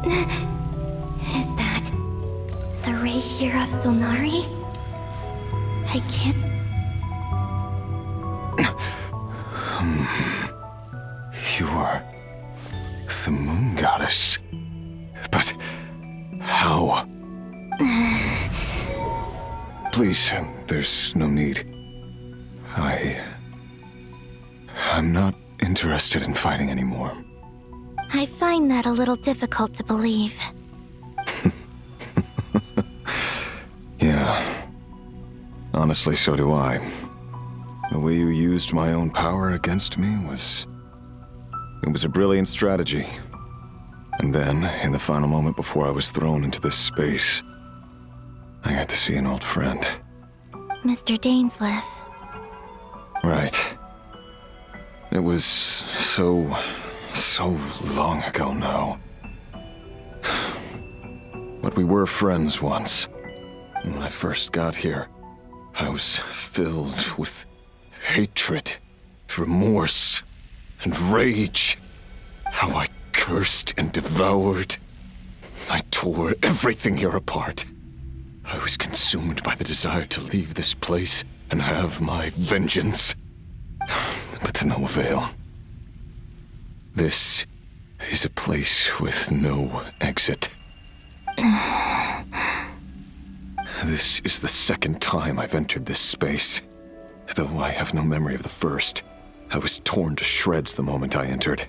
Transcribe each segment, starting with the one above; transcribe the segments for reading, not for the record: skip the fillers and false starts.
Is that the ray here of Solnari? I can't... You are the moon goddess. But how? Please, there's no need. I'm not interested in fighting anymore. I find that a little difficult to believe. Yeah. Honestly, so do I. The way you used my own power against me was... It was a brilliant strategy. And then, in the final moment before I was thrown into this space, I got to see an old friend. Mr. Dainsleif. Right. It was so long ago now. But we were friends once. And when I first got here, I was filled with hatred, remorse, and rage. How I cursed and devoured. I tore everything here apart. I was consumed by the desire to leave this place and have my vengeance. But to no avail. This is a place with no exit. This is the second time I've entered this space. Though I have no memory of the first. I was torn to shreds the moment I entered.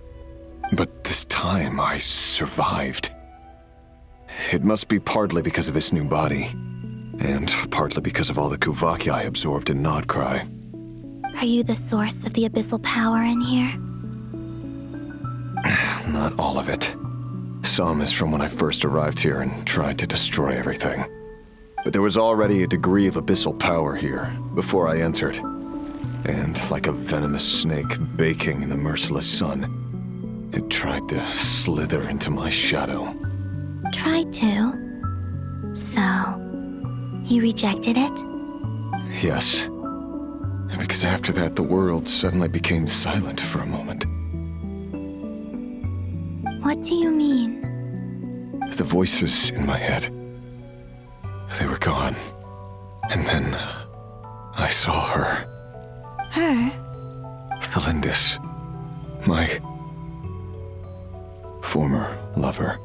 But this time I survived. It must be partly because of this new body. And partly because of all the Kuvaki I absorbed in Nodcry. Are you the source of the abyssal power in here? Not all of it. Some is from when I first arrived here and tried to destroy everything. But there was already a degree of abyssal power here before I entered. And like a venomous snake baking in the merciless sun, it tried to slither into my shadow. Tried to? So, you rejected it? Yes. Because after that, the world suddenly became silent for a moment. What do you mean? The voices in my head, they were gone. And then I saw her. Her? Thalindis. My former lover.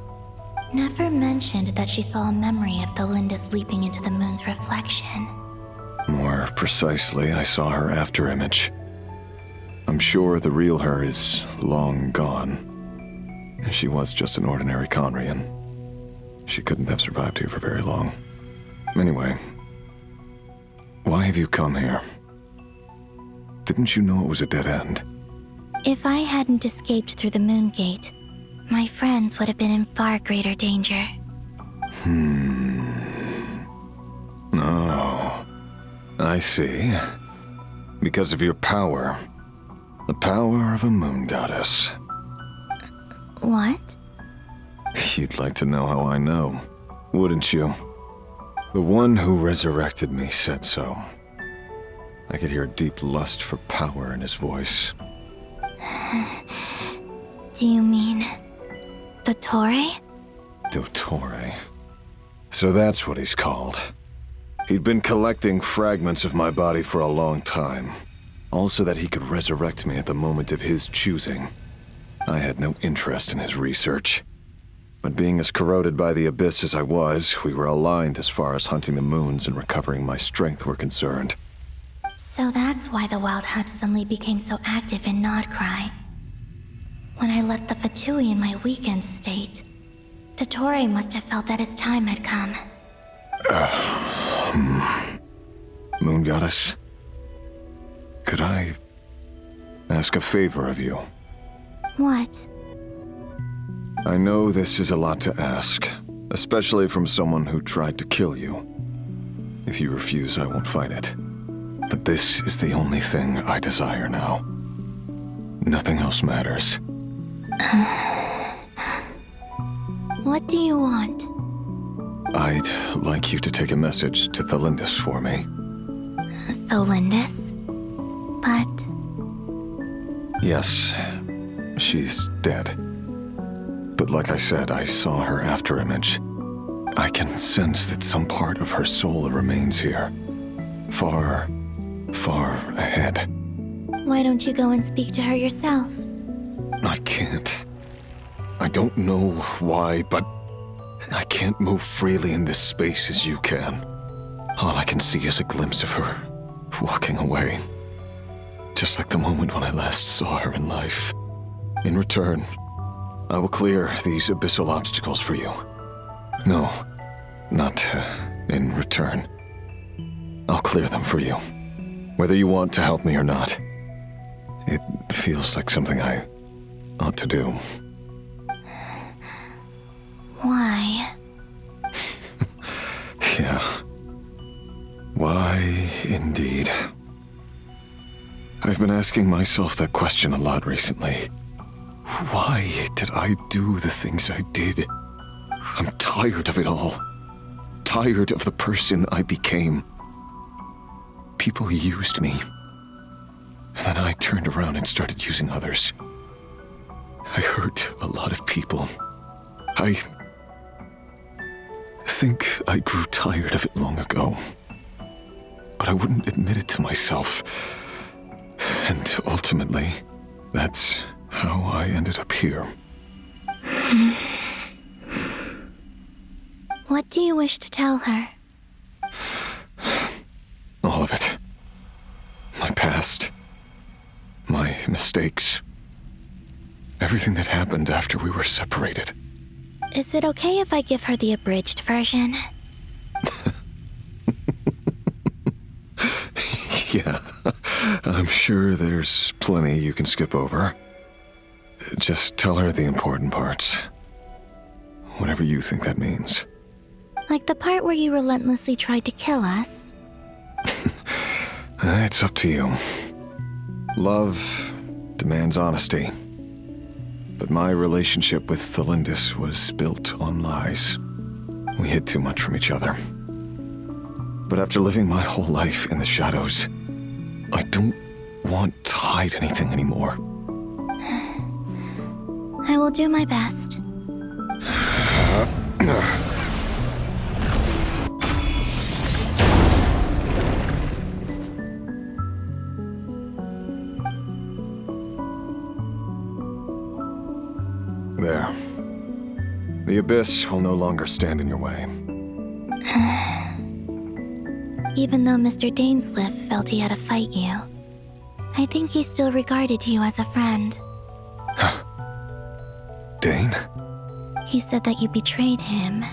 Never mentioned that she saw a memory of Thalindis leaping into the moon's reflection. More precisely, I saw her afterimage. I'm sure the real her is long gone. She was just an ordinary Conrian. She couldn't have survived here for very long. Anyway, why have you come here? Didn't you know it was a dead end? If I hadn't escaped through the moon gate, my friends would have been in far greater danger. Oh, I see. Because of your power. The power of a moon goddess. What? You'd like to know how I know, wouldn't you? The one who resurrected me said so. I could hear a deep lust for power in his voice. Do you mean... Dottore? Dottore. So that's what he's called. He'd been collecting fragments of my body for a long time. Also that he could resurrect me at the moment of his choosing. I had no interest in his research. But being as corroded by the abyss as I was, we were aligned as far as hunting the moons and recovering my strength were concerned. So that's why the Wild Hunt suddenly became so active in Nodcry. When I left the Fatui in my weakened state, Dottore must have felt that his time had come. Moon Goddess, could I ask a favor of you? What? I know this is a lot to ask, especially from someone who tried to kill you. If you refuse, I won't fight it. But this is the only thing I desire now. Nothing else matters. What do you want? I'd like you to take a message to Thalindis for me. Thalindis? But... Yes, she's dead. But like I said, I saw her afterimage. I can sense that some part of her soul remains here. Far, far ahead. Why don't you go and speak to her yourself? I can't. I don't know why, but I can't move freely in this space as you can. All I can see is a glimpse of her walking away. Just like the moment when I last saw her in life. In return, I will clear these abyssal obstacles for you. No, not in return. I'll clear them for you. Whether you want to help me or not. It feels like something I ought to do. Why? Yeah. Why, indeed. I've been asking myself that question a lot recently. Why did I do the things I did? I'm tired of it all. Tired of the person I became. People used me. And then I turned around and started using others. I hurt a lot of people. I think I grew tired of it long ago. But I wouldn't admit it to myself. And ultimately, that's how I ended up here. What do you wish to tell her? All of it. My past. My mistakes. Everything that happened after we were separated. Is it okay if I give her the abridged version? Yeah, I'm sure there's plenty you can skip over. Just tell her the important parts. Whatever you think that means. Like the part where you relentlessly tried to kill us? It's up to you. Love demands honesty. But my relationship with Thelindis was built on lies. We hid too much from each other. But after living my whole life in the shadows, I don't want to hide anything anymore. I will do my best. There. The abyss will no longer stand in your way. Even though Mr. Dainsleif felt he had to fight you, I think he still regarded you as a friend. Dane? He said that you betrayed him,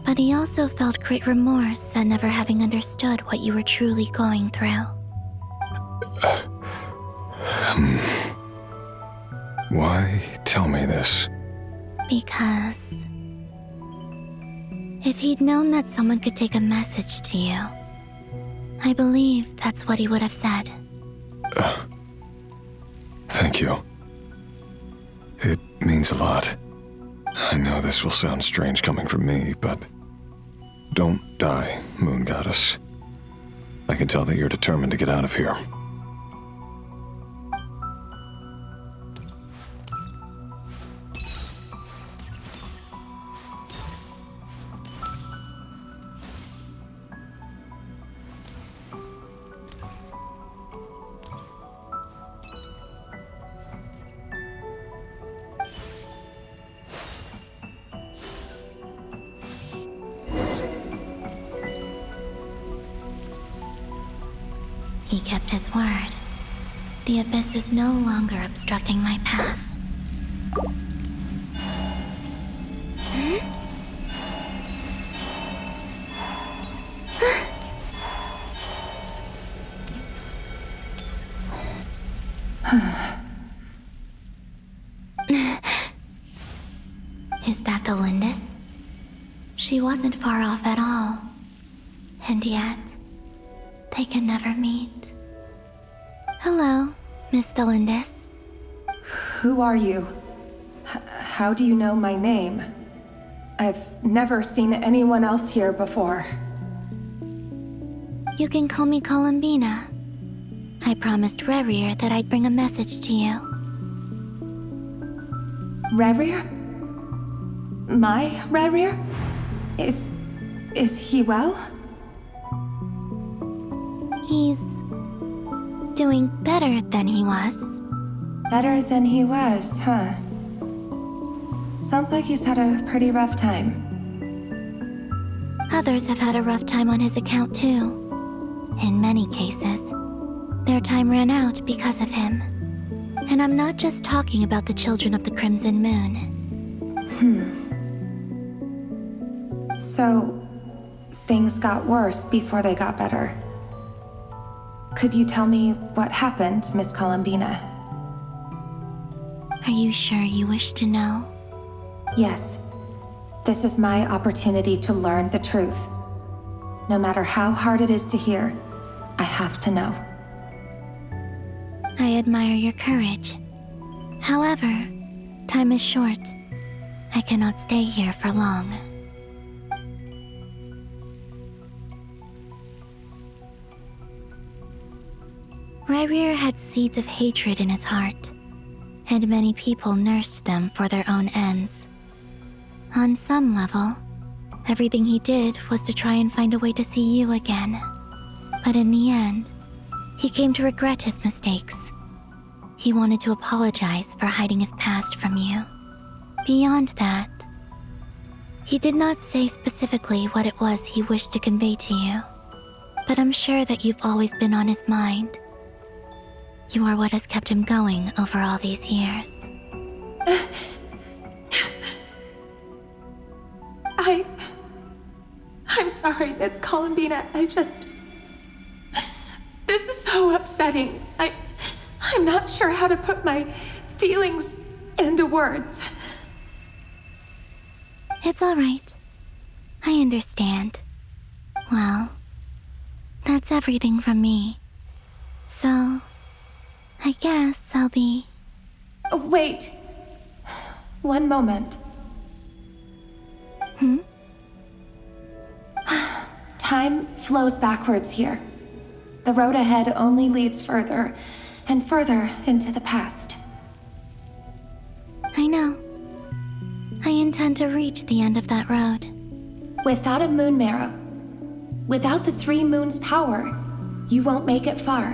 but he also felt great remorse at never having understood what you were truly going through. Why tell me this? Because if he'd known that someone could take a message to you, I believe that's what he would have said. Thank you. It means a lot. I know this will sound strange coming from me, but don't die, Moon Goddess. I can tell that you're determined to get out of here. He kept his word. The abyss is no longer obstructing my path. Is that the Lindis? She wasn't far off at all. And yet, they can never meet. Hello, Miss Thelindis. Who are you? How do you know my name? I've never seen anyone else here before. You can call me Columbina. I promised Rerir that I'd bring a message to you. Rerir? My Rerir? Is he well? He's doing better than he was. Better than he was, huh? Sounds like he's had a pretty rough time. Others have had a rough time on his account too. In many cases, their time ran out because of him. And I'm not just talking about the children of the Crimson Moon. So, things got worse before they got better. Could you tell me what happened, Miss Columbina? Are you sure you wish to know? Yes. This is my opportunity to learn the truth. No matter how hard it is to hear, I have to know. I admire your courage. However, time is short. I cannot stay here for long. Rerir had seeds of hatred in his heart, and many people nursed them for their own ends. On some level, everything he did was to try and find a way to see you again. But in the end, he came to regret his mistakes. He wanted to apologize for hiding his past from you. Beyond that, he did not say specifically what it was he wished to convey to you, but I'm sure that you've always been on his mind. You are what has kept him going over all these years. I'm sorry, Miss Columbina. This is so upsetting. I'm not sure how to put my feelings into words. It's all right. I understand. Well, that's everything from me. So, I guess I'll be... Wait. One moment. Time flows backwards here. The road ahead only leads further and further into the past. I know. I intend to reach the end of that road. Without a moon marrow, without the 3 moons' power, you won't make it far.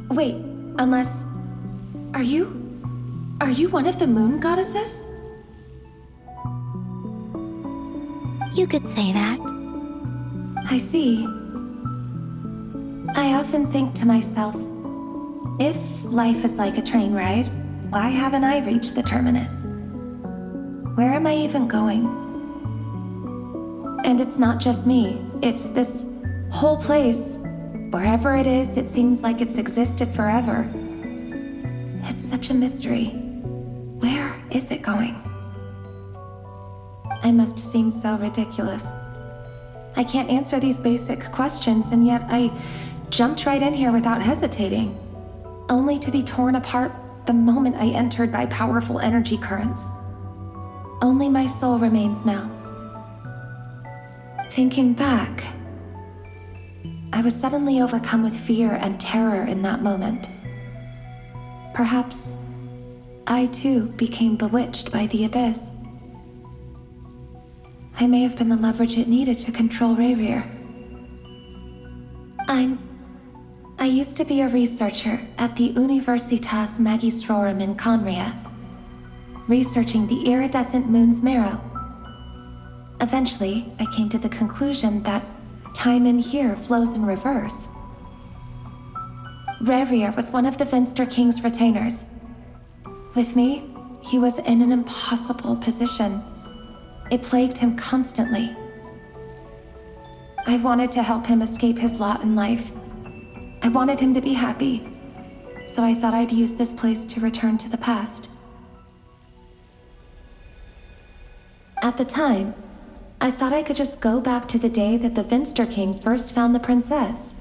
Wait, unless... Are you one of the moon goddesses? You could say that. I see. I often think to myself, if life is like a train ride, why haven't I reached the terminus? Where am I even going? And it's not just me, it's this whole place. Wherever it is, it seems like it's existed forever. It's such a mystery. Where is it going? I must seem so ridiculous. I can't answer these basic questions, and yet I jumped right in here without hesitating, only to be torn apart the moment I entered by powerful energy currents. Only my soul remains now. Thinking back, I was suddenly overcome with fear and terror in that moment. Perhaps I too became bewitched by the abyss. I may have been the leverage it needed to control Rerir. I used to be a researcher at the Universitas Magistrorum in Conria, researching the iridescent moon's marrow. Eventually, I came to the conclusion that time in here flows in reverse. Rerir was one of the Vinster King's retainers. With me, he was in an impossible position. It plagued him constantly. I wanted to help him escape his lot in life. I wanted him to be happy, so I thought I'd use this place to return to the past. At the time, I thought I could just go back to the day that the Vinster King first found the princess.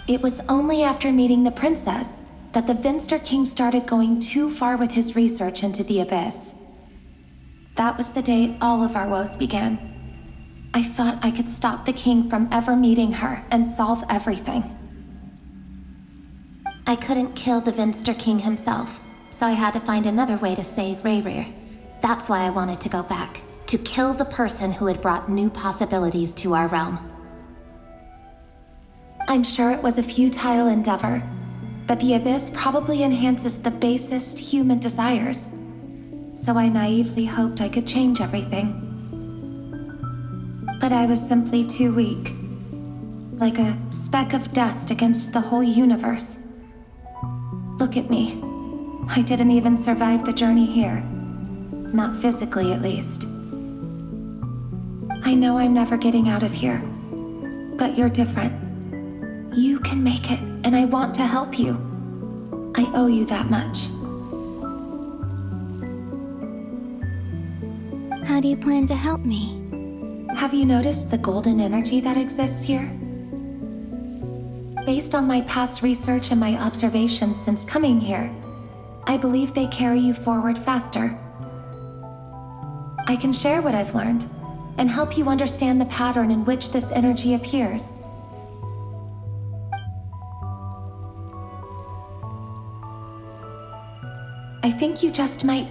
It was only after meeting the princess that the Vinster King started going too far with his research into the abyss. That was the day all of our woes began. I thought I could stop the king from ever meeting her and solve everything. I couldn't kill the Vinster King himself, so I had to find another way to save Rerir. That's why I wanted to go back, to kill the person who had brought new possibilities to our realm. I'm sure it was a futile endeavor, but the Abyss probably enhances the basest human desires. So I naively hoped I could change everything. But I was simply too weak. Like a speck of dust against the whole universe. Look at me. I didn't even survive the journey here. Not physically, at least. I know I'm never getting out of here. But you're different. You can make it, and I want to help you. I owe you that much. How do you plan to help me? Have you noticed the golden energy that exists here? Based on my past research and my observations since coming here, I believe they carry you forward faster. I can share what I've learned and help you understand the pattern in which this energy appears. I think you just might...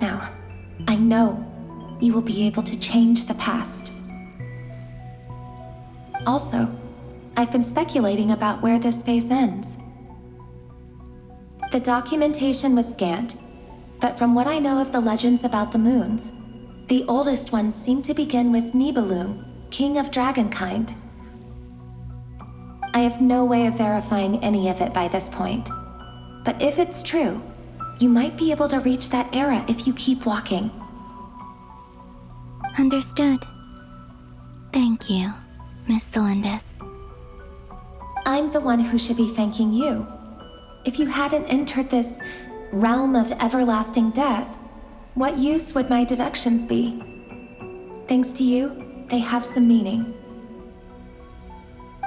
Now, I know you will be able to change the past. Also, I've been speculating about where this phase ends. The documentation was scanned, but from what I know of the legends about the moons, the oldest ones seem to begin with Nibelung, king of dragonkind. I have no way of verifying any of it by this point, but if it's true, you might be able to reach that era if you keep walking. Understood. Thank you, Miss Thelindis. I'm the one who should be thanking you. If you hadn't entered this realm of everlasting death, what use would my deductions be? Thanks to you, they have some meaning.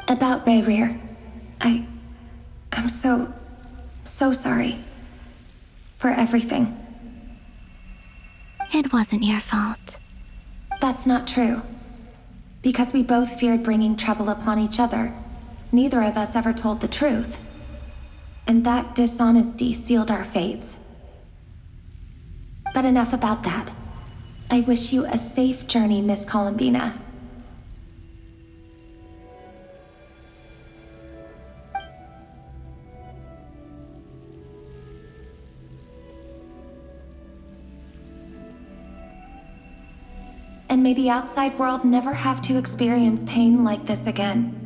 About Rayrir, I'm so sorry. For everything. It wasn't your fault. That's not true. Because we both feared bringing trouble upon each other, neither of us ever told the truth. And that dishonesty sealed our fates. But enough about that. I wish you a safe journey, Miss Columbina. And may the outside world never have to experience pain like this again.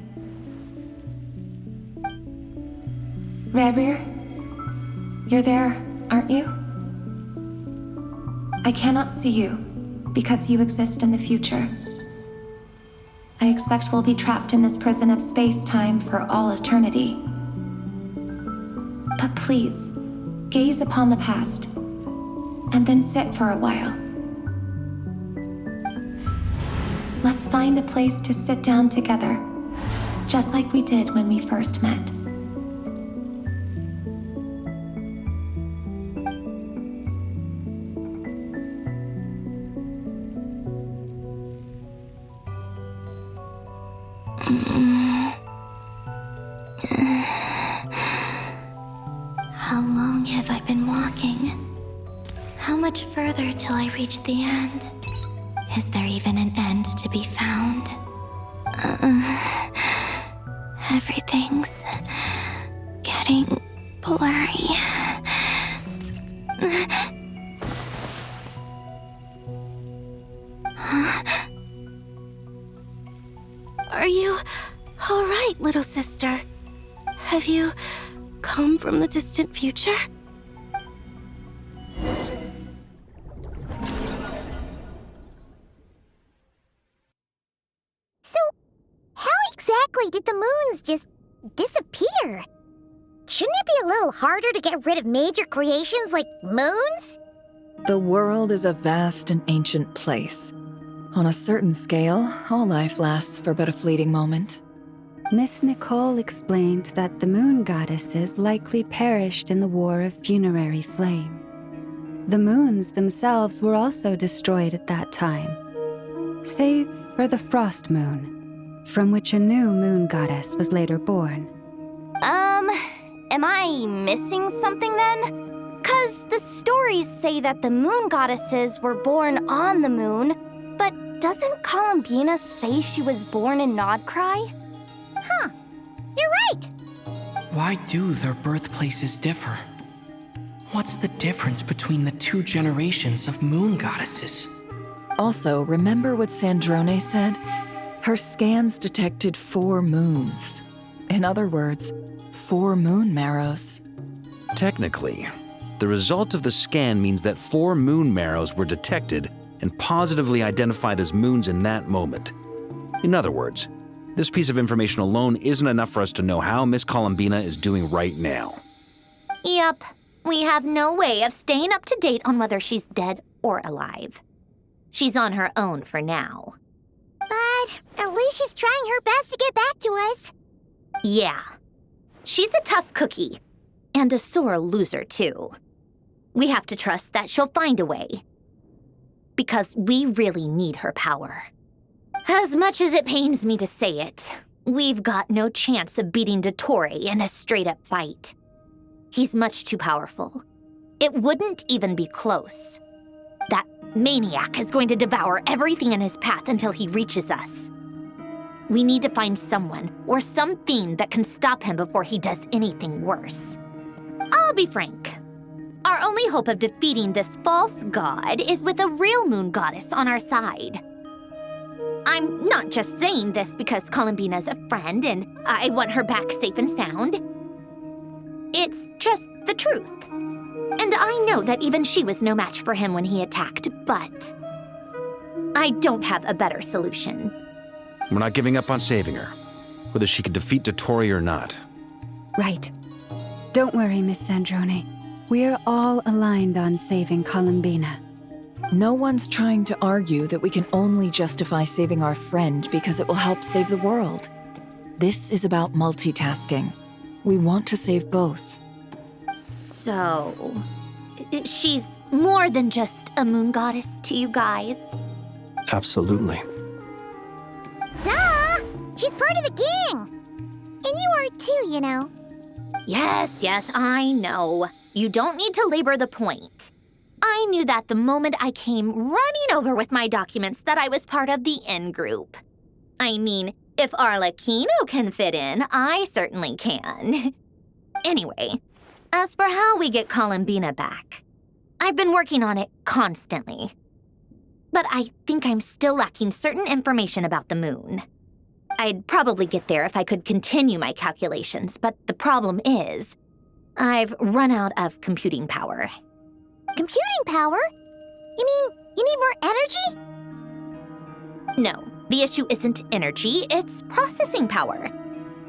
Rayrir, you're there, aren't you? I cannot see you, because you exist in the future. I expect we'll be trapped in this prison of space-time for all eternity. But please, gaze upon the past, and then sit for a while. Let's find a place to sit down together, just like we did when we first met. How long have I been walking? How much further till I reach the end? Is there even an end to be found? Everything's getting blurry. Are you all right, little sister? Have you come from the distant future? Did the moons just disappear? Shouldn't it be a little harder to get rid of major creations like moons? The world is a vast and ancient place. On a certain scale, all life lasts for but a fleeting moment. Miss Nicole explained that the moon goddesses likely perished in the War of Funerary Flame. The moons themselves were also destroyed at that time, save for the Frost Moon, from which a new moon goddess was later born. Am I missing something then? 'Cause Because the stories say that the moon goddesses were born on the moon, but doesn't Columbina say she was born in Nodcry? Huh. You're right. Why do their birthplaces differ? What's the difference between the two generations of moon goddesses? Also, remember what Sandrone said? Her scans detected 4 moons. In other words, 4 moon marrows. Technically, the result of the scan means that 4 moon marrows were detected and positively identified as moons in that moment. In other words, this piece of information alone isn't enough for us to know how Miss Columbina is doing right now. Yep. We have no way of staying up to date on whether she's dead or alive. She's on her own for now. But at least she's trying her best to get back to us. Yeah. She's a tough cookie. And a sore loser, too. We have to trust that she'll find a way. Because we really need her power. As much as it pains me to say it, we've got no chance of beating Dottore in a straight-up fight. He's much too powerful. It wouldn't even be close. That maniac is going to devour everything in his path until he reaches us. We need to find someone or something that can stop him before he does anything worse. I'll be frank. Our only hope of defeating this false god is with a real moon goddess on our side. I'm not just saying this because Columbina's a friend and I want her back safe and sound. It's just the truth. And I know that even she was no match for him when he attacked, but I don't have a better solution. We're not giving up on saving her, whether she can defeat Dottore or not. Right. Don't worry, Miss Sandrone. We're all aligned on saving Columbina. No one's trying to argue that we can only justify saving our friend because it will help save the world. This is about multitasking. We want to save both. So, she's more than just a moon goddess to you guys? Absolutely. Duh! She's part of the gang! And you are too, you know. Yes, I know. You don't need to labor the point. I knew that the moment I came running over with my documents that I was part of the in-group. I mean, if Arlecchino can fit in, I certainly can. Anyway, as for how we get Columbina back, I've been working on it constantly. But I think I'm still lacking certain information about the moon. I'd probably get there if I could continue my calculations, but the problem is, I've run out of computing power. Computing power? You mean you need more energy? No, the issue isn't energy, it's processing power.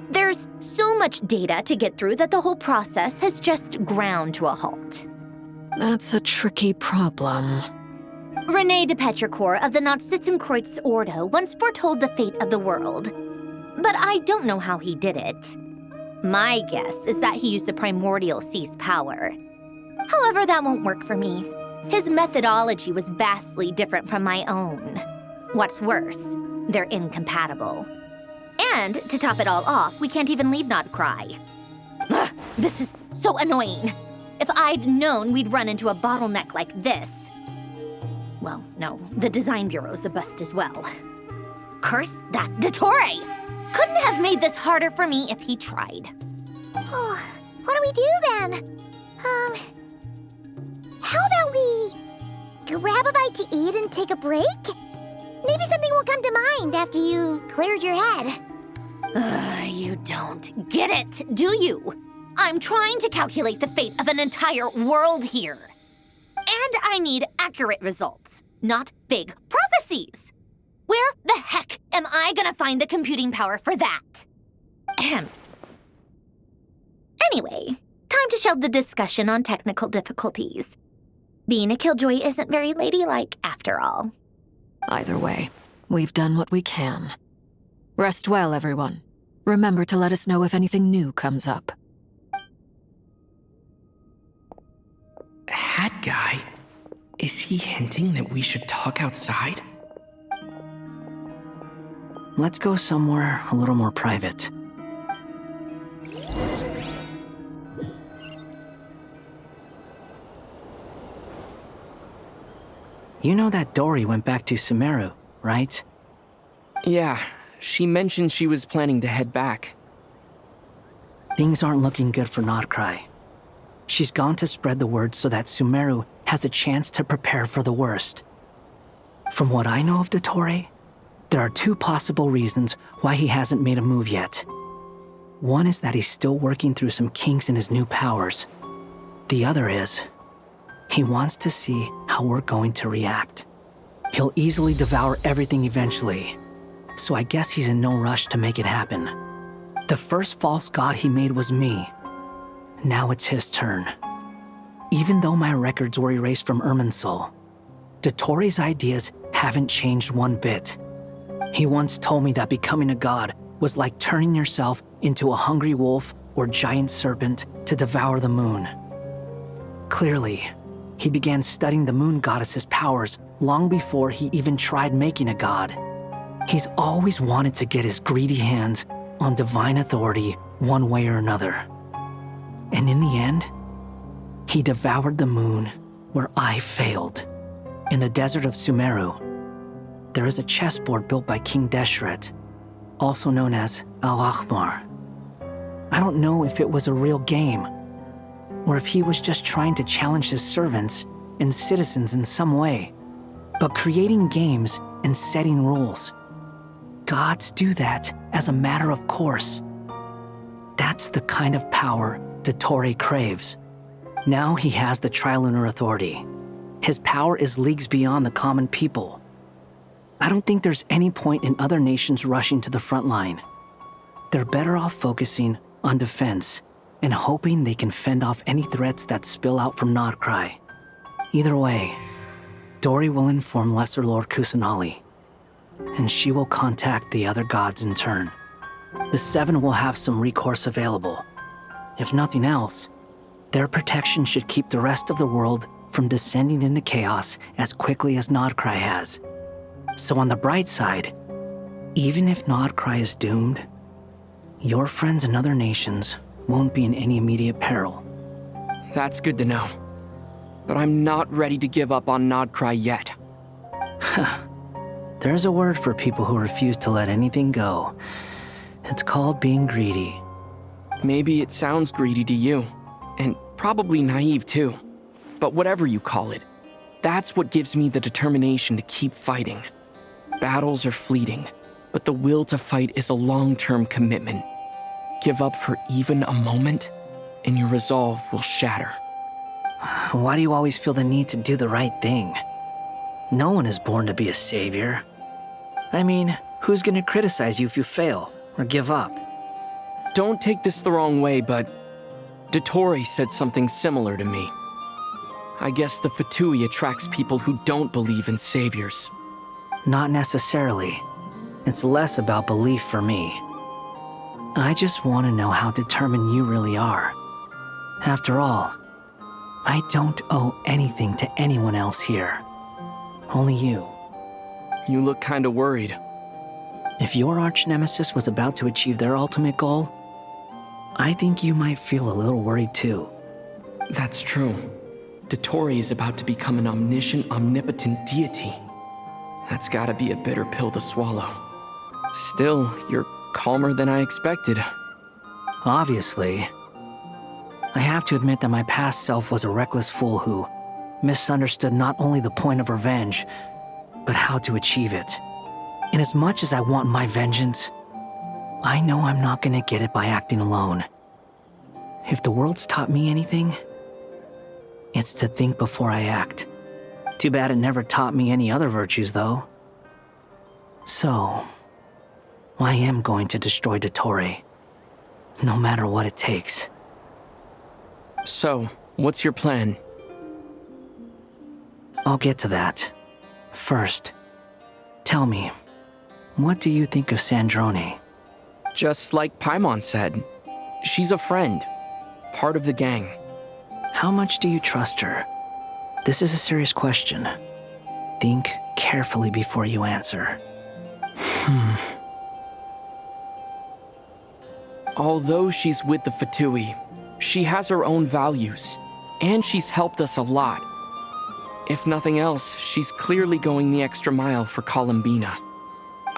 There's so much data to get through that the whole process has just ground to a halt. That's a tricky problem. René de Petrichor of the Nazissenkreuz Ordo once foretold the fate of the world. But I don't know how he did it. My guess is that he used the primordial sea's power. However, that won't work for me. His methodology was vastly different from my own. What's worse, they're incompatible. And to top it all off, we can't even leave Nodcry. Ugh, this is so annoying. If I'd known we'd run into a bottleneck like this. Well, no, the design bureau's a bust as well. Curse that Dottore! Couldn't have made this harder for me if he tried. Oh, what do we do then? How about we grab a bite to eat and take a break? Maybe something will come to mind after you've cleared your head. You don't get it, do you? I'm trying to calculate the fate of an entire world here. And I need accurate results, not big prophecies. Where the heck am I gonna find the computing power for that? Ahem. Anyway, time to shelve the discussion on technical difficulties. Being a killjoy isn't very ladylike after all. Either way, we've done what we can. Rest well, everyone. Remember to let us know if anything new comes up. Hat guy? Is he hinting that we should talk outside? Let's go somewhere a little more private. You know that Dory went back to Sumeru, right? Yeah, she mentioned she was planning to head back. Things aren't looking good for Nodcry. She's gone to spread the word so that Sumeru has a chance to prepare for the worst. From what I know of Dottore, there are two possible reasons why he hasn't made a move yet. One is that he's still working through some kinks in his new powers. The other is, he wants to see how we're going to react. He'll easily devour everything eventually, so I guess he's in no rush to make it happen. The first false god he made was me. Now it's his turn. Even though my records were erased from Irminsul, Dottore's ideas haven't changed one bit. He once told me that becoming a god was like turning yourself into a hungry wolf or giant serpent to devour the moon. Clearly, he began studying the moon goddess's powers long before he even tried making a god. He's always wanted to get his greedy hands on divine authority one way or another. And in the end, he devoured the moon where I failed. In the desert of Sumeru, there is a chessboard built by King Deshret, also known as Al-Ahmar. I don't know if it was a real game, or if he was just trying to challenge his servants and citizens in some way. But creating games and setting rules, gods do that as a matter of course. That's the kind of power Dottore craves. Now he has the Trilunar Authority. His power is leagues beyond the common people. I don't think there's any point in other nations rushing to the front line. They're better off focusing on defense and hoping they can fend off any threats that spill out from Nodcry. Either way, Dory will inform Lesser Lord Kusanali, and she will contact the other gods in turn. The Seven will have some recourse available. If nothing else, their protection should keep the rest of the world from descending into chaos as quickly as Nodcry has. So on the bright side, even if Nodcry is doomed, your friends in other nations won't be in any immediate peril. That's good to know. But I'm not ready to give up on Nodcry yet. There's a word for people who refuse to let anything go. It's called being greedy. Maybe it sounds greedy to you, and probably naive too. But whatever you call it, that's what gives me the determination to keep fighting. Battles are fleeting, but the will to fight is a long-term commitment. Give up for even a moment, and your resolve will shatter. Why do you always feel the need to do the right thing? No one is born to be a savior. I mean, who's gonna criticize you if you fail or give up? Don't take this the wrong way, but Dottore said something similar to me. I guess the Fatui attracts people who don't believe in saviors. Not necessarily. It's less about belief for me. I just want to know how determined you really are. After all, I don't owe anything to anyone else here. Only you. You look kinda worried. If your arch-nemesis was about to achieve their ultimate goal, I think you might feel a little worried too. That's true. Dottore is about to become an omniscient, omnipotent deity. That's gotta be a bitter pill to swallow. Still, you're calmer than I expected. Obviously. I have to admit that my past self was a reckless fool who misunderstood not only the point of revenge, but how to achieve it. And as much as I want my vengeance, I know I'm not gonna get it by acting alone. If the world's taught me anything, it's to think before I act. Too bad it never taught me any other virtues, though. So, I am going to destroy Dottore, no matter what it takes. So, what's your plan? I'll get to that. First, tell me, what do you think of Sandrone? Just like Paimon said, she's a friend, part of the gang. How much do you trust her? This is a serious question. Think carefully before you answer. Although she's with the Fatui, she has her own values, and she's helped us a lot. If nothing else, she's clearly going the extra mile for Columbina.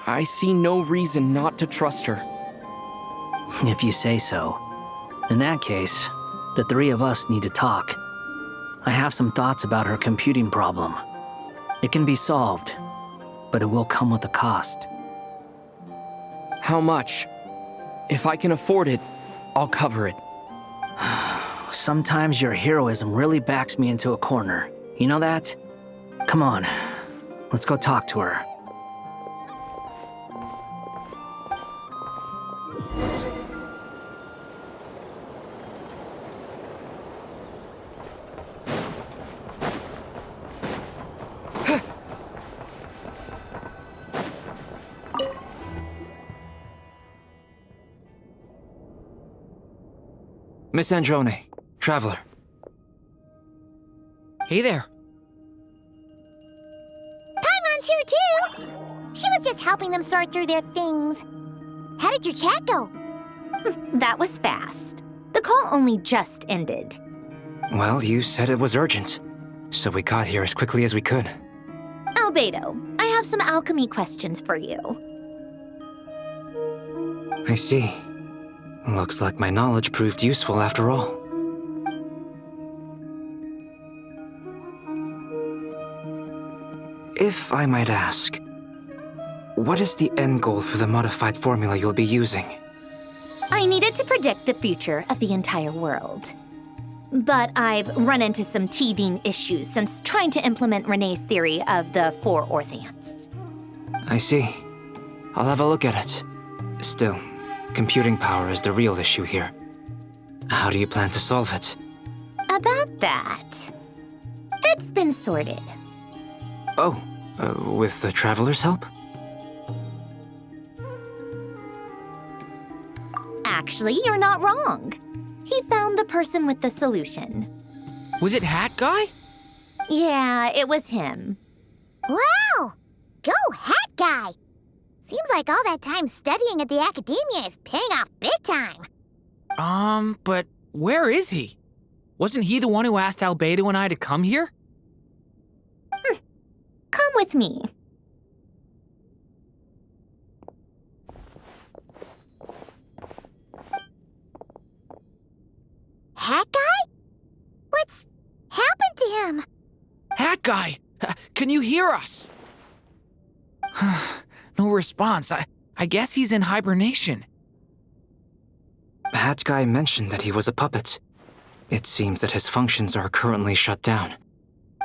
I see no reason not to trust her. If you say so. In that case, the three of us need to talk. I have some thoughts about her computing problem. It can be solved, but it will come with a cost. How much? If I can afford it, I'll cover it. Sometimes your heroism really backs me into a corner. You know that? Come on, let's go talk to her. Miss Androne, Traveler. Hey there. Paimon's here too! She was just helping them sort through their things. How did your chat go? That was fast. The call only just ended. Well, you said it was urgent, so we got here as quickly as we could. Albedo, I have some alchemy questions for you. I see. Looks like my knowledge proved useful after all. If I might ask, what is the end goal for the modified formula you'll be using? I needed to predict the future of the entire world. But I've run into some teething issues since trying to implement Renee's theory of the four Orthants. I see. I'll have a look at it. Still, computing power is the real issue here. How do you plan to solve it? About that, it's been sorted. Oh, with the Traveler's help? Actually, you're not wrong. He found the person with the solution. Was it Hat Guy? Yeah, it was him. Wow! Go Hat Guy! Seems like all that time studying at the Academia is paying off big time. But where is he? Wasn't he the one who asked Albedo and I to come here? Come with me. Hat Guy? What's happened to him? Hat Guy! Can you hear us? No response. I guess he's in hibernation. Hat Guy mentioned that he was a puppet. It seems that his functions are currently shut down.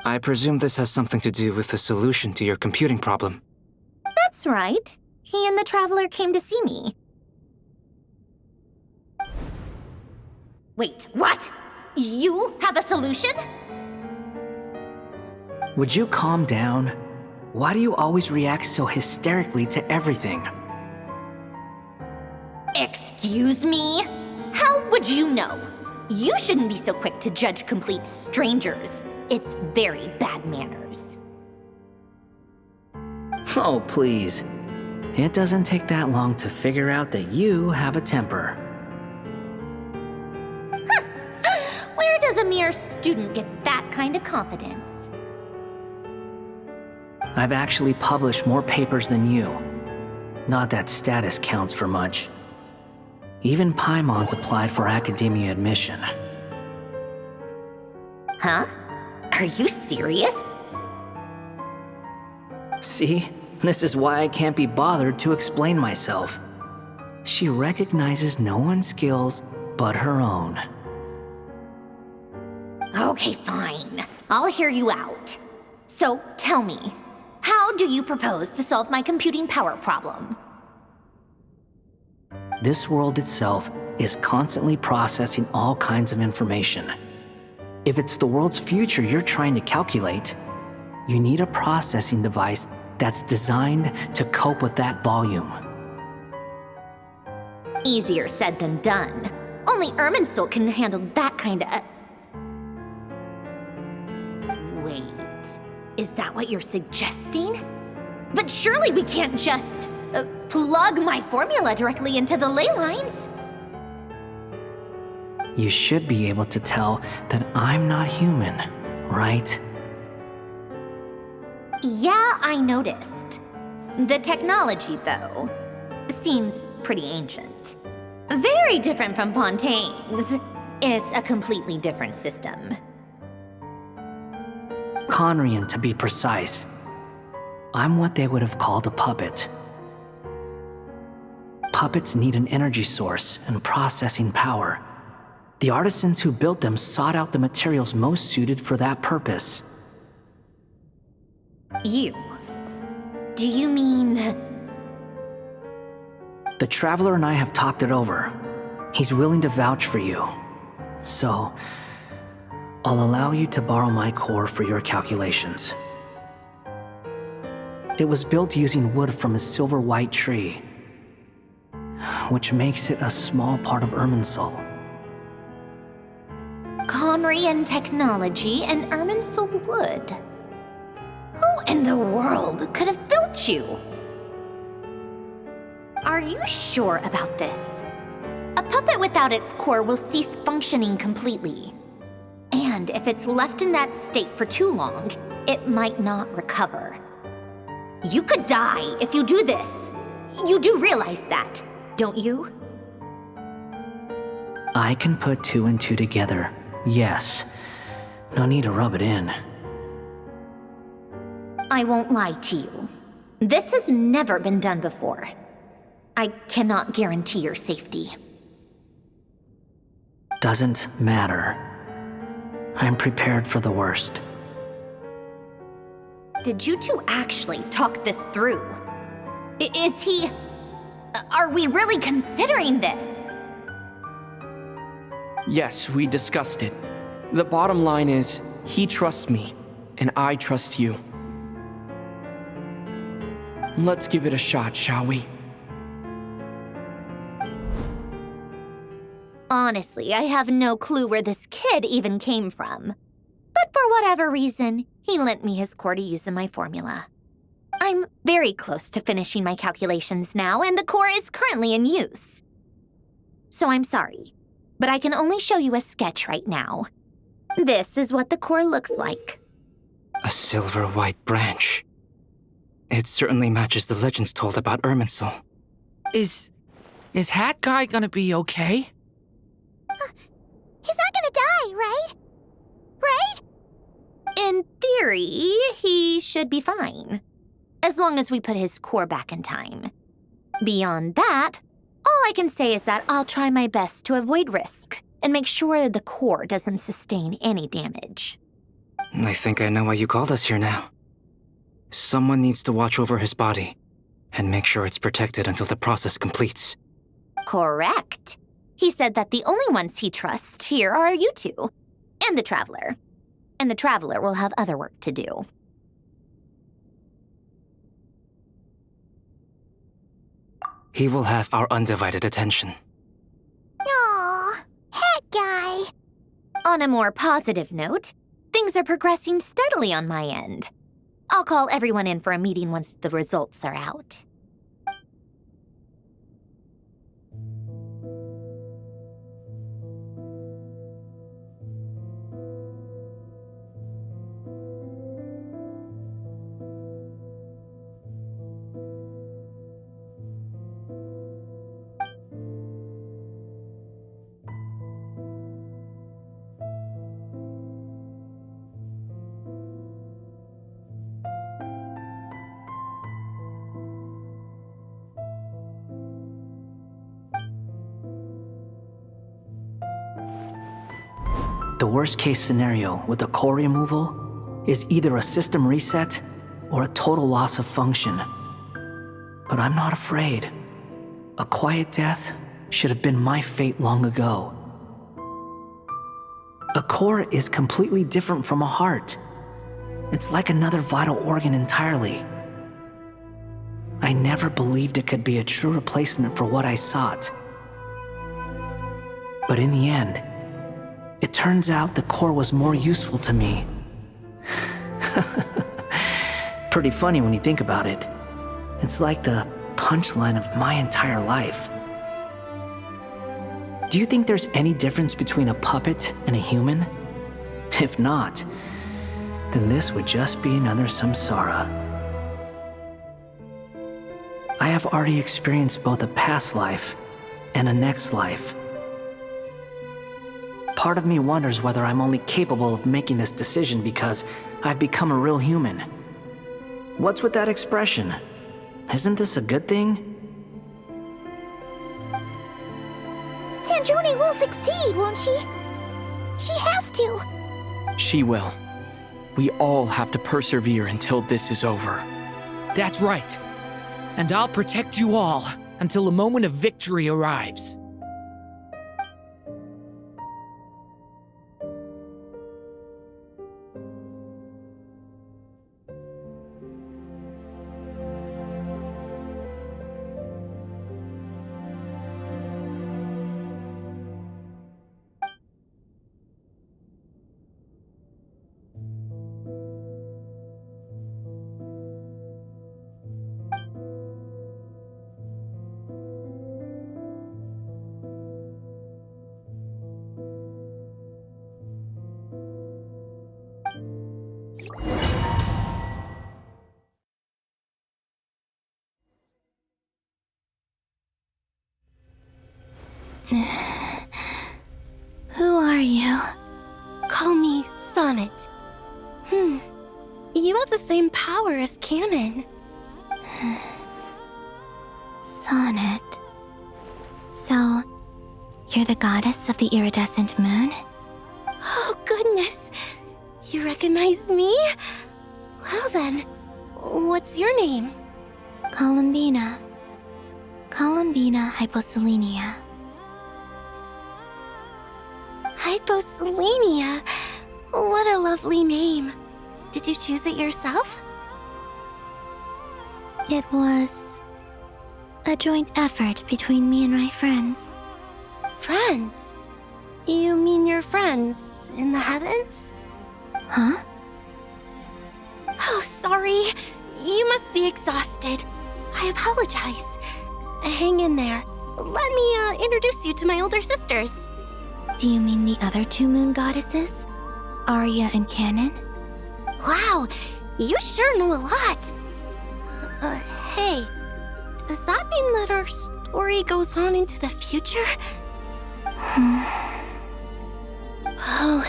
I presume this has something to do with the solution to your computing problem. That's right. He and the Traveler came to see me. Wait, what? You have a solution? Would you calm down? Why do you always react so hysterically to everything? Excuse me? How would you know? You shouldn't be so quick to judge complete strangers. It's very bad manners. Oh, please. It doesn't take that long to figure out that you have a temper. Where does a mere student get that kind of confidence? I've actually published more papers than you. Not that status counts for much. Even Paimon's applied for academia admission. Huh? Are you serious? See? This is why I can't be bothered to explain myself. She recognizes no one's skills but her own. Okay, fine. I'll hear you out. So, tell me, how do you propose to solve my computing power problem? This world itself is constantly processing all kinds of information. If it's the world's future you're trying to calculate, you need a processing device that's designed to cope with that volume. Easier said than done. Only Irminsul can handle that kind of... Wait, is that what you're suggesting? But surely we can't just plug my formula directly into the ley lines. You should be able to tell that I'm not human, right? Yeah, I noticed. The technology, though, seems pretty ancient. Very different from Fontaine's. It's a completely different system. Conrian, to be precise. I'm what they would have called a puppet. Puppets need an energy source and processing power. The artisans who built them sought out the materials most suited for that purpose. You? Do you mean... The Traveler and I have talked it over. He's willing to vouch for you. So, I'll allow you to borrow my core for your calculations. It was built using wood from a silver white tree, which makes it a small part of Irminsul. Conrian technology and Irminsul wood. Who in the world could have built you? Are you sure about this? A puppet without its core will cease functioning completely. And if it's left in that state for too long, it might not recover. You could die if you do this. You do realize that, don't you? I can put two and two together, yes. No need to rub it in. I won't lie to you. This has never been done before. I cannot guarantee your safety. Doesn't matter. I'm prepared for the worst. Did you two actually talk this through? Is he... Are we really considering this? Yes, we discussed it. The bottom line is, he trusts me, and I trust you. Let's give it a shot, shall we? Honestly, I have no clue where this kid even came from. But for whatever reason, he lent me his core to use in my formula. I'm very close to finishing my calculations now, and the core is currently in use. So I'm sorry, but I can only show you a sketch right now. This is what the core looks like. A silver white branch. It certainly matches the legends told about Irminsul. Is Hat Guy gonna be okay? He's not gonna die, right? Right? In theory, he should be fine. As long as we put his core back in time. Beyond that, all I can say is that I'll try my best to avoid risk and make sure the core doesn't sustain any damage. I think I know why you called us here now. Someone needs to watch over his body and make sure it's protected until the process completes. Correct. He said that the only ones he trusts here are you two, and the Traveler. And the Traveler will have other work to do. He will have our undivided attention. Aww, Hat Guy. On a more positive note, things are progressing steadily on my end. I'll call everyone in for a meeting once the results are out. The worst case scenario with the core removal is either a system reset or a total loss of function. But I'm not afraid. A quiet death should have been my fate long ago. A core is completely different from a heart. It's like another vital organ entirely. I never believed it could be a true replacement for what I sought. But in the end, it turns out the core was more useful to me. Pretty funny when you think about it. It's like the punchline of my entire life. Do you think there's any difference between a puppet and a human? If not, then this would just be another samsara. I have already experienced both a past life and a next life. Part of me wonders whether I'm only capable of making this decision because I've become a real human. What's with that expression? Isn't this a good thing? Sanjoni will succeed, won't she? She has to. She will. We all have to persevere until this is over. That's right. And I'll protect you all until the moment of victory arrives. Who are you? Call me Sonnet. You have the same power as Canon. Sonnet. So, you're the goddess of the iridescent moon? Oh, goodness. You recognize me? Well then, what's your name? Columbina. Columbina Hyposelenia. Hyposelenia. What a lovely name. Did you choose it yourself? It was a joint effort between me and my friends. Friends? You mean your friends in the heavens? Huh? Oh, sorry. You must be exhausted. I apologize. Hang in there. Let me introduce you to my older sisters. Do you mean the other two moon goddesses? Arya and Canon? Wow, you sure know a lot. Hey, does that mean that our story goes on into the future? Oh,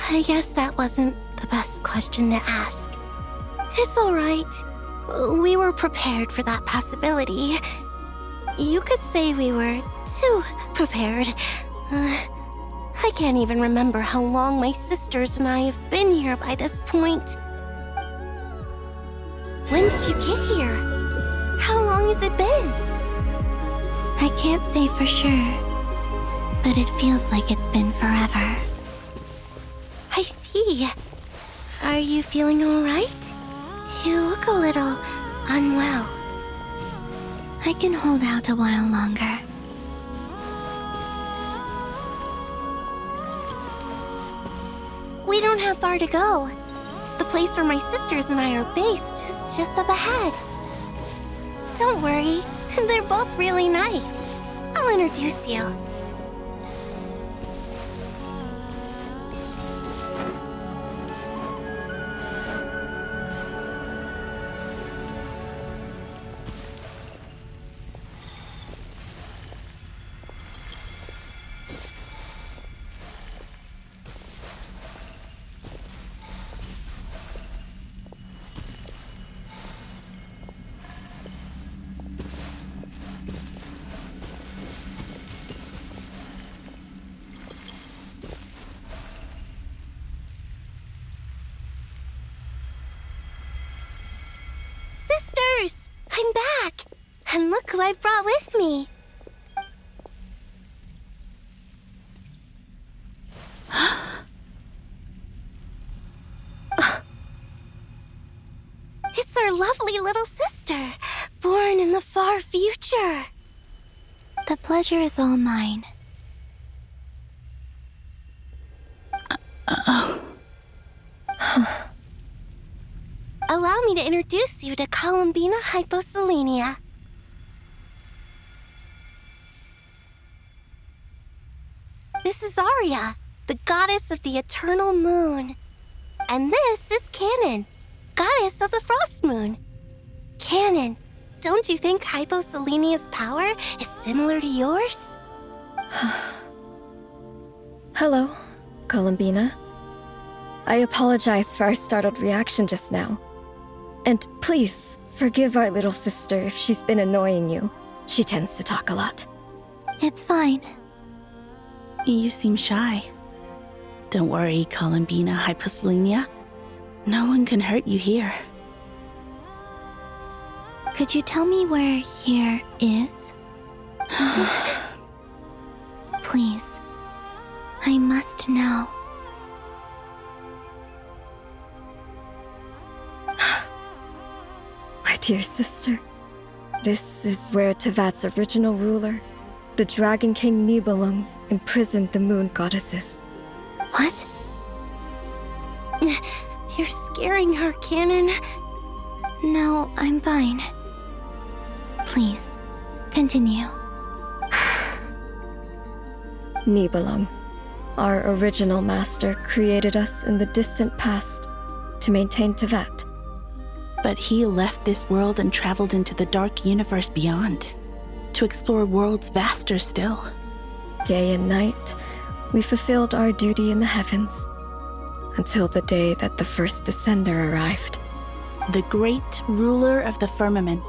I guess that wasn't the best question to ask. It's all right. We were prepared for that possibility. You could say we were too prepared. I can't even remember how long my sisters and I have been here by this point. When did you get here? How long has it been? I can't say for sure, but it feels like it's been forever. I see. Are you feeling all right? You look a little unwell. I can hold out a while longer. We don't have far to go. The place where my sisters and I are based is just up ahead. Don't worry, they're both really nice. I'll introduce you. Sisters! I'm back! And look who I've brought with me! It's our lovely little sister, born in the far future. The pleasure is all mine. Allow me to introduce you to Columbina Hyposelenia. This is Arya, the goddess of the eternal moon. And this is Canon, goddess of the frost moon. Canon, don't you think Hyposelenia's power is similar to yours? Hello, Columbina. I apologize for our startled reaction just now. And please, forgive our little sister if she's been annoying you. She tends to talk a lot. It's fine. You seem shy. Don't worry, Columbina Hyposelenia. No one can hurt you here. Could you tell me where here is? Please. I must know. My dear sister, this is where Tevat's original ruler, the Dragon King Nibelung, imprisoned the moon goddesses. What? You're scaring her, Canon. No, I'm fine. Please, continue. Nibelung, our original master, created us in the distant past to maintain Tevat. But he left this world and traveled into the dark universe beyond, to explore worlds vaster still. Day and night, we fulfilled our duty in the heavens, until the day that the first Descender arrived. The great ruler of the firmament.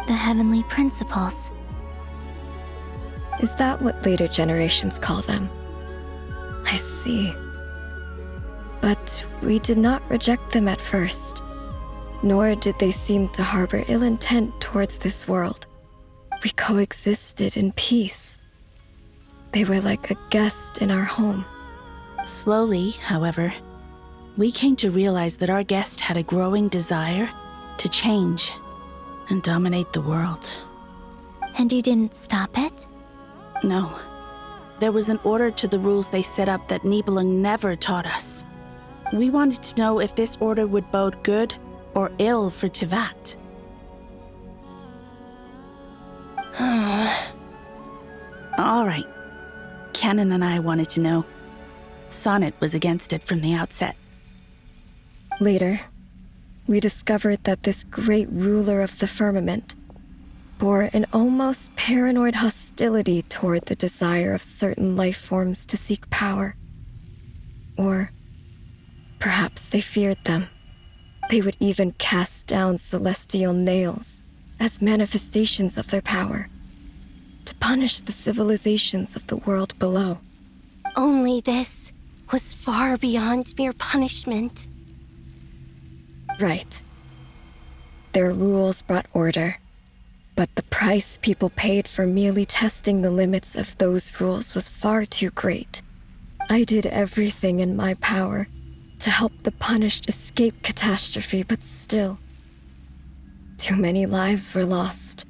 The heavenly principles. Is that what later generations call them? I see. But we did not reject them at first, nor did they seem to harbor ill intent towards this world. We coexisted in peace. They were like a guest in our home. Slowly, however, we came to realize that our guest had a growing desire to change and dominate the world. And you didn't stop it? No. There was an order to the rules they set up that Nibelung never taught us. We wanted to know if this order would bode good or ill for Tevat. All right. Canon and I wanted to know. Sonnet was against it from the outset. Later, we discovered that this great ruler of the firmament bore an almost paranoid hostility toward the desire of certain life forms to seek power. Or perhaps they feared them. They would even cast down celestial nails as manifestations of their power, to punish the civilizations of the world below. Only this was far beyond mere punishment. Right. Their rules brought order, but the price people paid for merely testing the limits of those rules was far too great. I did everything in my power to help the punished escape catastrophe, but still, too many lives were lost.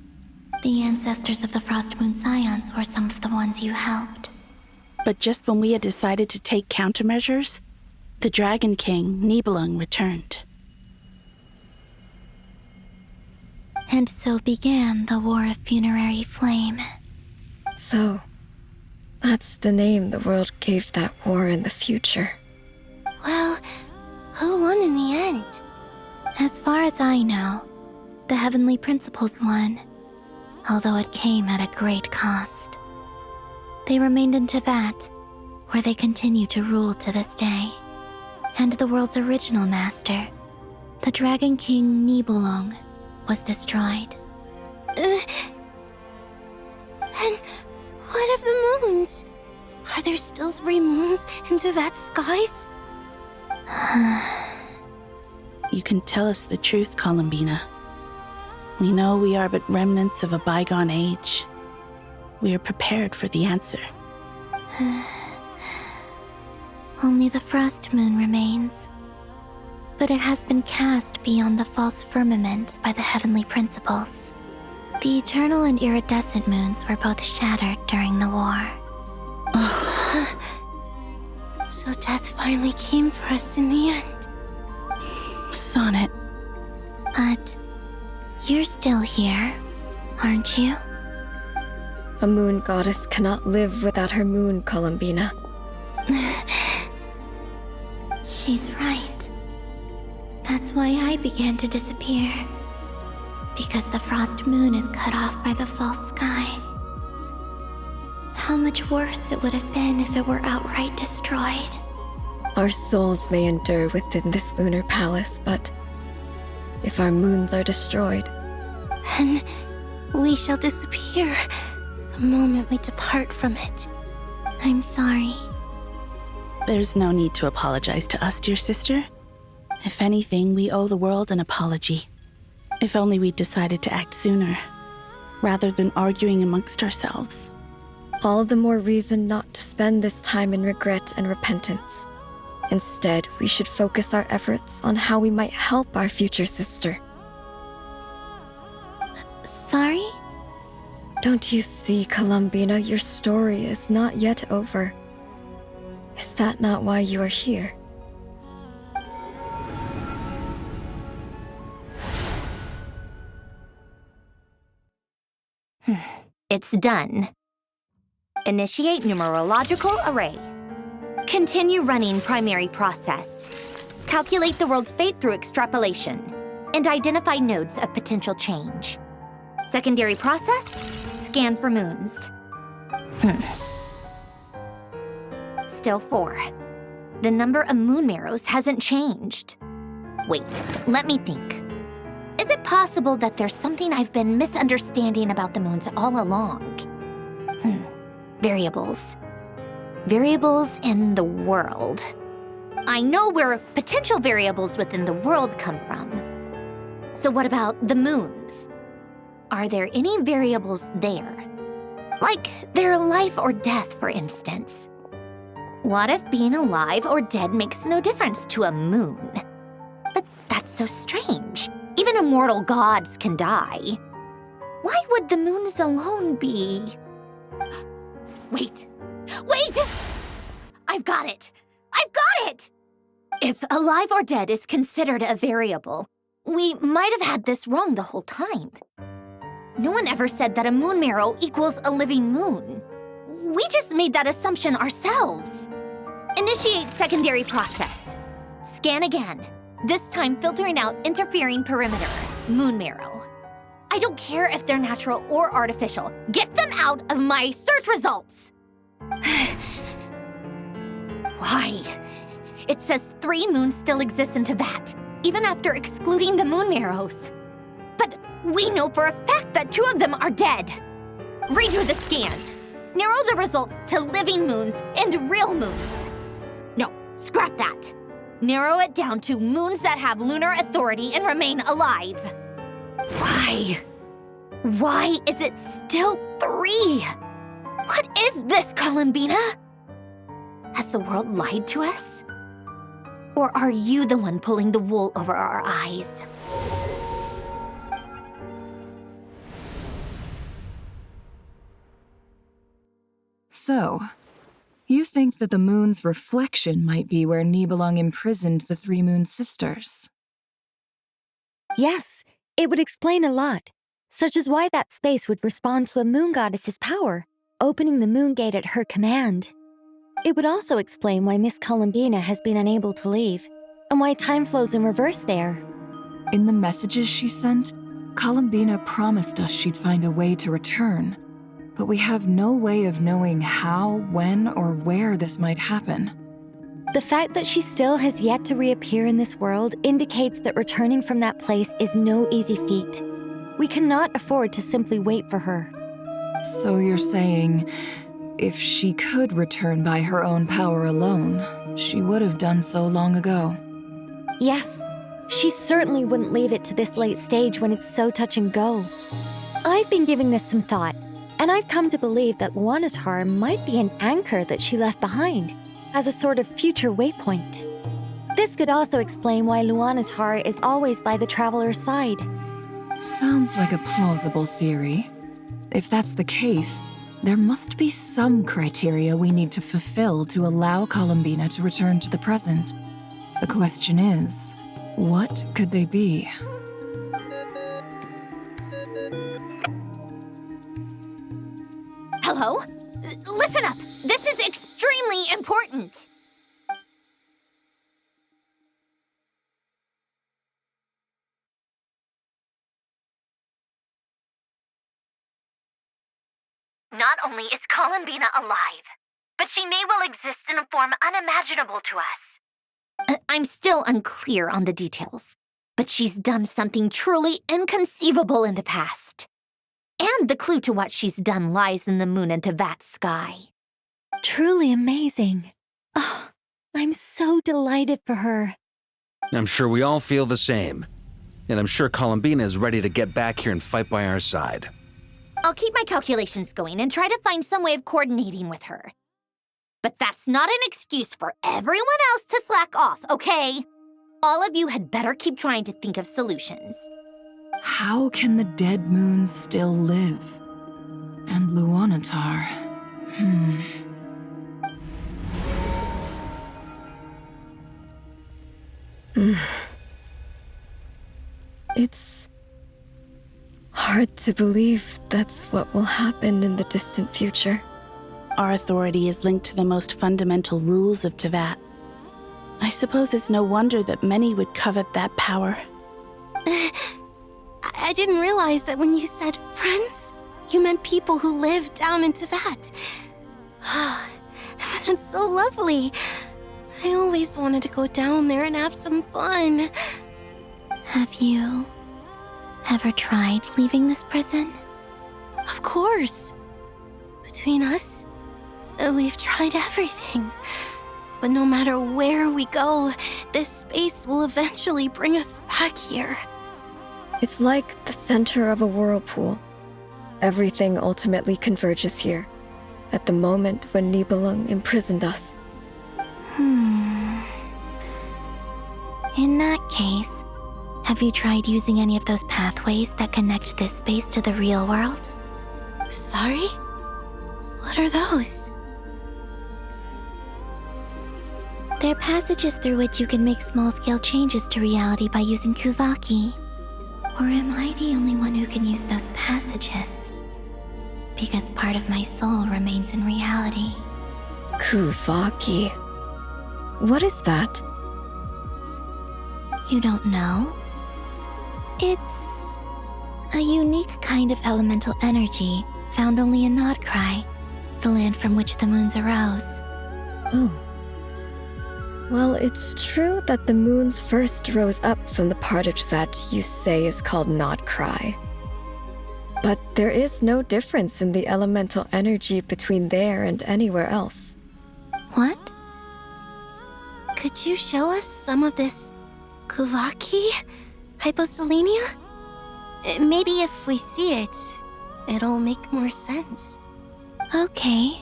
The ancestors of the Frost Moon Scions were some of the ones you helped. But just when we had decided to take countermeasures, the Dragon King, Nibelung, returned. And so began the War of Funerary Flame. So, that's the name the world gave that war in the future. Well, who won in the end? As far as I know, the Heavenly Principles won, although it came at a great cost. They remained in Tevat, where they continue to rule to this day. And the world's original master, the Dragon King Nibelung, was destroyed. And what of the moons? Are there still 3 moons in Tevat's skies? You can tell us the truth, Columbina. We know we are but remnants of a bygone age. We are prepared for the answer. Only the Frost Moon remains. But it has been cast beyond the false firmament by the Heavenly Principles. The eternal and iridescent moons were both shattered during the war. So death finally came for us in the end. Sonnet. But you're still here, aren't you? A moon goddess cannot live without her moon, Columbina. She's right. That's why I began to disappear. Because the frost moon is cut off by the false sky. How much worse it would have been if it were outright destroyed. Our souls may endure within this lunar palace, but if our moons are destroyed, then we shall disappear the moment we depart from it. I'm sorry. There's no need to apologize to us, dear sister. If anything, we owe the world an apology. If only we'd decided to act sooner, rather than arguing amongst ourselves. all the more reason not to spend this time in regret and repentance. Instead, we should focus our efforts on how we might help our future sister. Sorry? Don't you see, Columbina, your story is not yet over. Is that not why you are here? It's done. Initiate numerological array. Continue running primary process. Calculate the world's fate through extrapolation. And identify nodes of potential change. Secondary process, scan for moons. Still 4. The number of moon marrows hasn't changed. Wait, let me think. Is it possible that there's something I've been misunderstanding about the moons all along? Variables. Variables in the world. I know where potential variables within the world come from. So what about the moons? Are there any variables there? Like their life or death, for instance. What if being alive or dead makes no difference to a moon? But that's so strange. Even immortal gods can die. Why would the moons alone be? Wait! I've got it! If alive or dead is considered a variable, we might have had this wrong the whole time. No one ever said that a moon marrow equals a living moon. We just made that assumption ourselves. Initiate secondary process. Scan again. This time filtering out interfering perimeter, moon marrow. I don't care if they're natural or artificial. Get them out of my search results! Why? It says 3 moons still exist in Tibet, even after excluding the moon marrows. But we know for a fact that 2 of them are dead. Redo the scan. Narrow the results to living moons and real moons. No, scrap that. Narrow it down to moons that have lunar authority and remain alive. Why? Why is it still 3? What is this, Columbina? Has the world lied to us? Or are you the one pulling the wool over our eyes? So, you think that the moon's reflection might be where Nibelung imprisoned the 3 moon sisters? Yes, it would explain a lot, such as why that space would respond to a moon goddess's power, opening the moon gate at her command. It would also explain why Miss Columbina has been unable to leave, and why time flows in reverse there. In the messages she sent, Columbina promised us she'd find a way to return. But we have no way of knowing how, when, or where this might happen. The fact that she still has yet to reappear in this world indicates that returning from that place is no easy feat. We cannot afford to simply wait for her. So you're saying, if she could return by her own power alone, she would have done so long ago? Yes, she certainly wouldn't leave it to this late stage when it's so touch and go. I've been giving this some thought. And I've come to believe that Luanatar might be an anchor that she left behind, as a sort of future waypoint. This could also explain why Luanatar is always by the traveler's side. Sounds like a plausible theory. If that's the case, there must be some criteria we need to fulfill to allow Columbina to return to the present. The question is, what could they be? Hello? Listen up! This is extremely important! Not only is Columbina alive, but she may well exist in a form unimaginable to us. I'm still unclear on the details, but she's done something truly inconceivable in the past. And the clue to what she's done lies in the moon and Tevat's sky. Truly amazing. Oh, I'm so delighted for her. I'm sure we all feel the same. And I'm sure Columbina is ready to get back here and fight by our side. I'll keep my calculations going and try to find some way of coordinating with her. But that's not an excuse for everyone else to slack off, okay? All of you had better keep trying to think of solutions. How can the dead moon still live? And Luanatar... It's hard to believe that's what will happen in the distant future. Our authority is linked to the most fundamental rules of Tevat. I suppose it's no wonder that many would covet that power. I didn't realize that when you said friends, you meant people who live down in Tevat. That's so lovely. I always wanted to go down there and have some fun. Have you ever tried leaving this prison? Of course. Between us, we've tried everything. But no matter where we go, this space will eventually bring us back here. It's like the center of a whirlpool. Everything ultimately converges here, at the moment when Nibelung imprisoned us. In that case, have you tried using any of those pathways that connect this space to the real world? Sorry? What are those? They're passages through which you can make small-scale changes to reality by using Kuvaki. Or am I the only one who can use those passages? Because part of my soul remains in reality. Kuvaki. What is that? You don't know? It's a unique kind of elemental energy found only in Nodcry, the land from which the moons arose. Oh. Well, it's true that the moons first rose up from the part of Tevat you say is called Nodcry. But there is no difference in the elemental energy between there and anywhere else. What? Could you show us some of this Kuvaki? Hyposelenia? Maybe if we see it, it'll make more sense. Okay.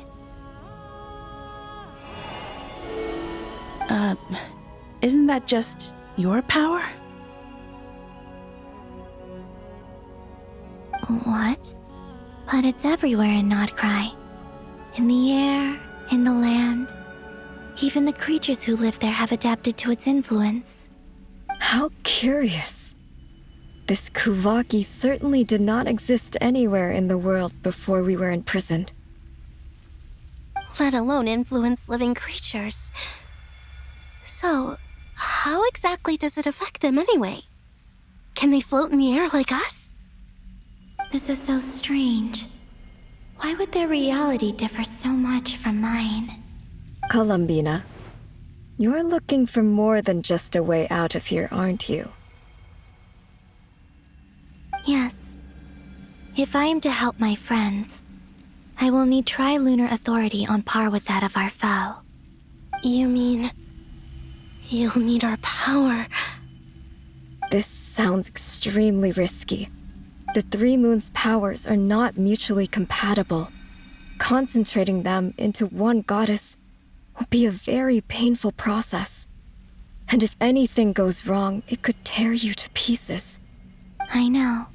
Isn't that just your power? What? But it's everywhere in Nodcry. In the air, in the land. Even the creatures who live there have adapted to its influence. How curious. This Kuvaki certainly did not exist anywhere in the world before we were imprisoned. Let alone influence living creatures. So, how exactly does it affect them anyway? Can they float in the air like us? This is so strange. Why would their reality differ so much from mine? Columbina, you're looking for more than just a way out of here, aren't you? Yes. If I am to help my friends, I will need tri-lunar authority on par with that of our foe. You mean... you'll need our power? This sounds extremely risky. The three moons' powers are not mutually compatible. Concentrating them into one goddess will be a very painful process. And if anything goes wrong, it could tear you to pieces. I know.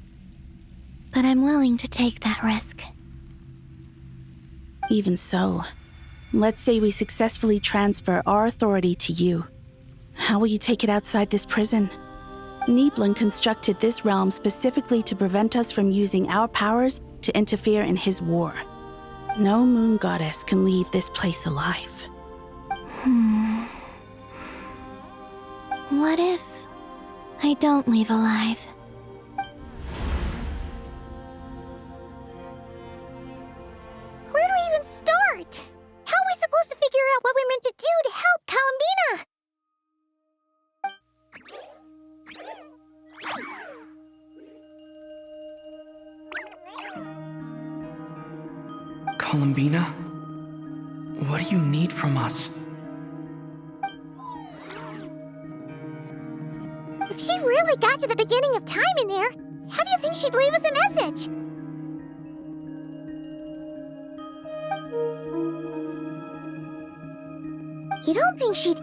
But I'm willing to take that risk. Even so, let's say we successfully transfer our authority to you. How will you take it outside this prison? Nibelung constructed this realm specifically to prevent us from using our powers to interfere in his war. No moon goddess can leave this place alive. What if I don't leave alive? Columbina? What do you need from us? If she really got to the beginning of time in there, how do you think she'd leave us a message? You don't think she'd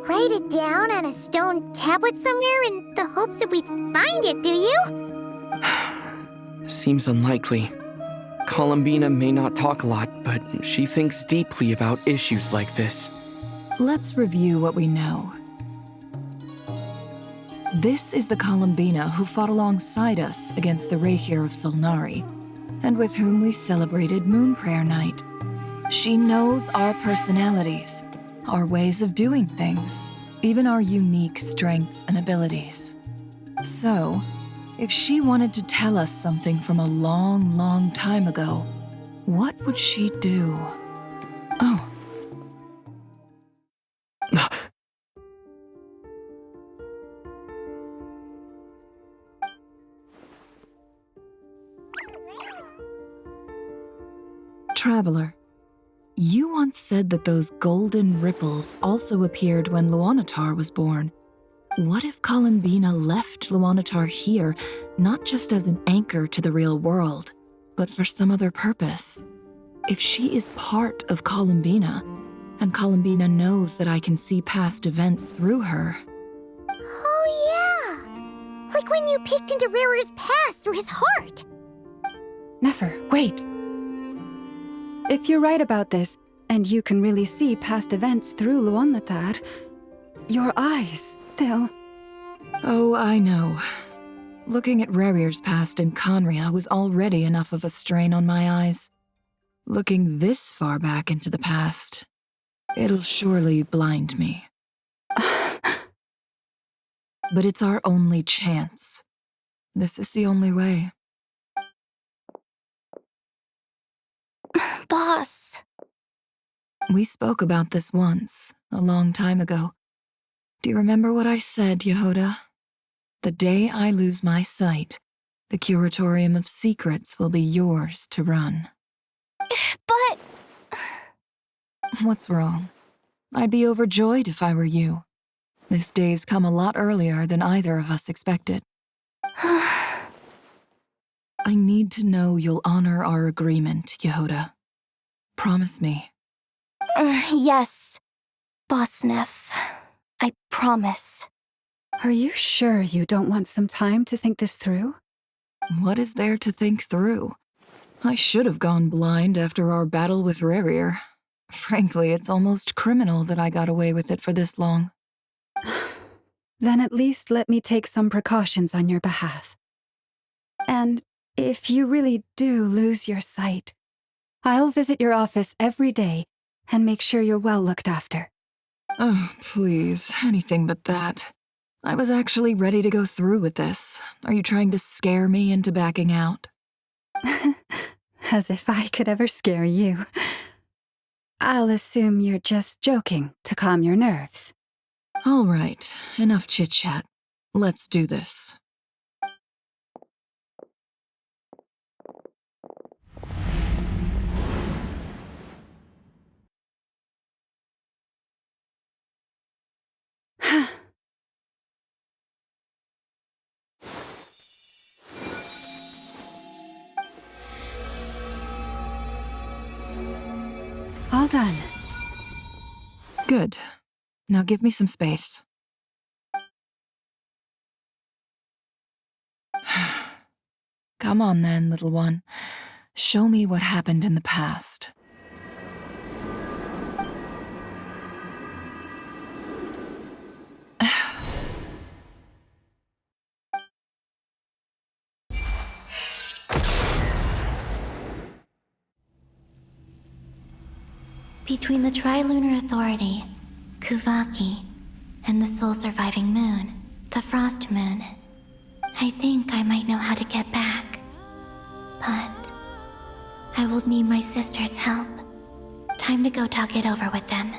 write it down on a stone tablet somewhere in the hopes that we'd find it, do you? Seems unlikely. Columbina may not talk a lot, but she thinks deeply about issues like this. Let's review what we know. This is the Columbina who fought alongside us against the Rahir of Solnari, and with whom we celebrated Moon Prayer Night. She knows our personalities, our ways of doing things, even our unique strengths and abilities. So, if she wanted to tell us something from a long, long time ago, what would she do? Oh. Traveler, you once said that those golden ripples also appeared when Luanatar was born. What if Columbina left Luanatar here, not just as an anchor to the real world, but for some other purpose? If she is part of Columbina, and Columbina knows that I can see past events through her... Oh yeah! Like when you peeked into Rarir's past through his heart! Never, wait! If you're right about this, and you can really see past events through Luanatar, your eyes, they'll... Oh, I know. Looking at Rarir's past in Conria was already enough of a strain on my eyes. Looking this far back into the past, it'll surely blind me. But it's our only chance. This is the only way. Boss. We spoke about this once, a long time ago. Do you remember what I said, Yehoda? The day I lose my sight, the Curatorium of Secrets will be yours to run. But... What's wrong? I'd be overjoyed if I were you. This day's come a lot earlier than either of us expected. I need to know you'll honor our agreement, Yehoda. Promise me. Yes, Boss Neff. I promise. Are you sure you don't want some time to think this through? What is there to think through? I should have gone blind after our battle with Rarir. Frankly, it's almost criminal that I got away with it for this long. Then at least let me take some precautions on your behalf. And if you really do lose your sight, I'll visit your office every day and make sure you're well looked after. Oh, please, anything but that. I was actually ready to go through with this. Are you trying to scare me into backing out? As if I could ever scare you. I'll assume you're just joking to calm your nerves. All right, enough chit-chat. Let's do this. All done. Good. Now give me some space. Come on then, little one. Show me what happened in the past. Between the Trilunar Authority, Kuvaki, and the soul-surviving moon, the Frost Moon, I think I might know how to get back. But I will need my sister's help. Time to go talk it over with them.